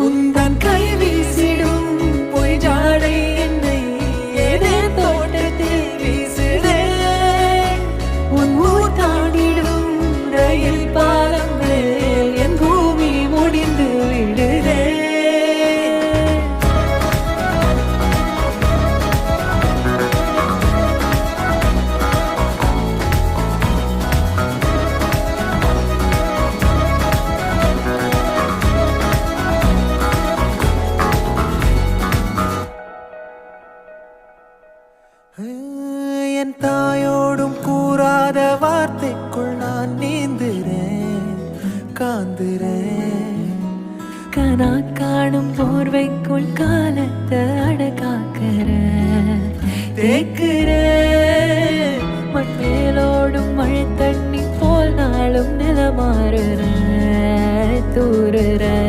உந்தன் கை வீசிடும் பொய் ஜாடை என்னை ஏதே தோட்டத்தில் வீசுதே. உன் ஊர் தாண்டிடும் ரயில் பாலம் மேல் என் பூமி முடிந்து விடுதே. என் தாயோடும் கூறாத வார்த்தைக்குள் நான் நீந்துறேன், காந்துறேன். கனா காணும் போர்வைக்குள் காலத்தை அடக்காக்கிற தேக்குற. மண்ணேலோடும் மழை தண்ணி போல் நாளும் நிலமாறுற தூறுற.